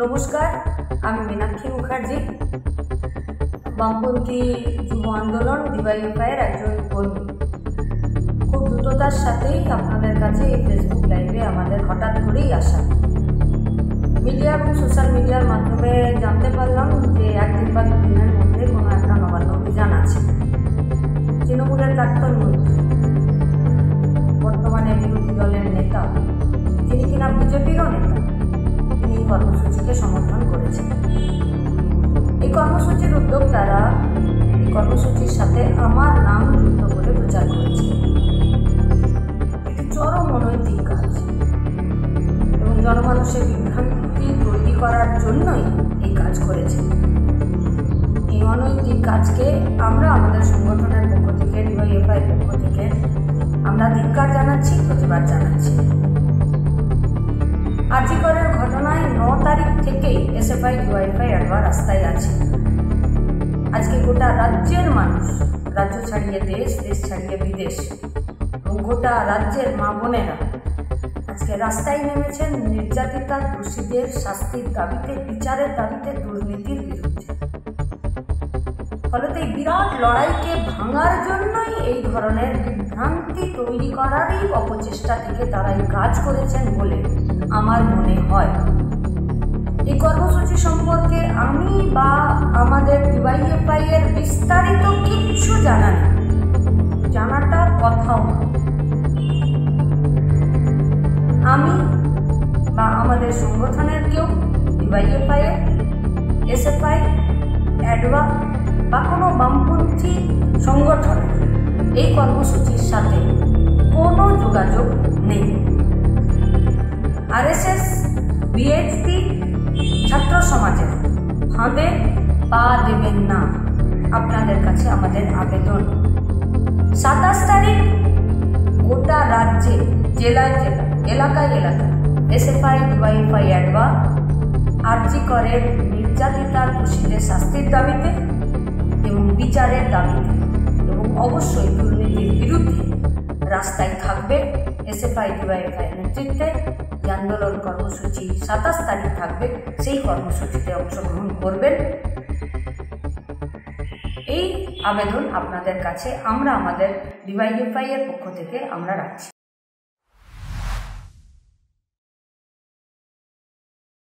নমস্কার, আমি মীনাক্ষী মুখার্জি, বামপন্থী যুব আন্দোলন ডিওয়াইএফআইয়ের একজন কর্মী। খুব দ্রুততার সাথেই আপনাদের কাছে এই ফেসবুক লাইভে আমাদের হঠাৎ করেই আসা। মিডিয়া এবং সোশ্যাল মিডিয়ার মাধ্যমে জানতে পারলাম যে একদিন বা দুদিনের মধ্যে কোনো একটা নবান্ন অভিযান আছে। তৃণমূলের প্রাক্তন মন্ত্রী, বর্তমানে বিরোধী দলের নেতা, যিনি কিনা বিজেপিরও নেতা, তিনি কর্মসূচিকে সমর্থন করেছেন। এই কর্মসূচির উদ্যোক্তারা এই কর্মসূচির সাথে আমার নাম যুক্ত করে প্রচার করেছে। একটি চরম অনৈতিক কাজ এবং জনমানুষের বিভ্রান্তি তৈরি করার জন্যই এই কাজ করেছে। এই অনৈতিক কাজকে আমরা আমাদের সংগঠনের পক্ষ থেকে, ডিওয়াইএফআই পক্ষ থেকে আমরা ধিক্কার জানাচ্ছি, প্রতিবাদ জানাচ্ছি। আজিকরের ঘটনায় 9 তারিখ থেকেই এসএফআই ডিওয়াইএফআই অ্যাডভা রাস্তায় আছে। আজকে গোটা রাজ্যের মানুষ, রাজ্য ছাড়িয়ে দেশ, দেশ ছাড়িয়ে বিদেশ, এবং গোটা রাজ্যের মা বোনেরা আজকে রাস্তায় নেমেছেন নির্যাতিতা দোষীদের শাস্তির দাবিতে, বিচারের দাবিতে, দুর্নীতির বিরুদ্ধে। ফলত এই বিরাট লড়াইকে ভাঙার জন্যই এই ধরনের বিভ্রান্তি তৈরি করারই অপচেষ্টা থেকে তারা এই কাজ করেছেন বলে আমার মনে হয়। এই কর্মসূচি সম্পর্কে আমি বা আমাদের ডিওয়াইএফআই এর বিস্তারিত কিচ্ছু জানা নেই, জানাটা কথাও না। আমি বা আমাদের সংগঠনের কেউ ডিওয়াইএফআই এর, এসএফআই, অ্যাডভা বা কোনো বামপন্থী সংগঠনের এই কর্মসূচির সাথে কোনো যোগাযোগ নেই। আরএসএস, বিএসপি, ছাত্র সমাজের ফাঁদে পা দেবেন না, আপনাদের কাছে আমাদের আবেদন। 27 তারিখ গোটা রাজ্যে, জেলায় জেলায়, এলাকায় এলাকায় এসএফআই, ডিওয়াইএফআই, অ্যাডভা আজিকরের নির্যাতিতা দোষীদের শাস্তির দাবিতে এবং বিচারের দাবিতে এবং অবশ্যই দুর্নীতির বিরুদ্ধে রাস্তায় থাকবে। এসএফআই, ডিওয়াইএফআই নেতৃত্বে যে আন্দোলন কর্মসূচি 27 তারিখ থাকবে, সেই কর্মসূচিতে অংশগ্রহণ করবেন। এই আবেদন আপনাদের কাছে আমরা আমাদের ডিওয়াইএফআই এর পক্ষ থেকে আমরা রাখছি।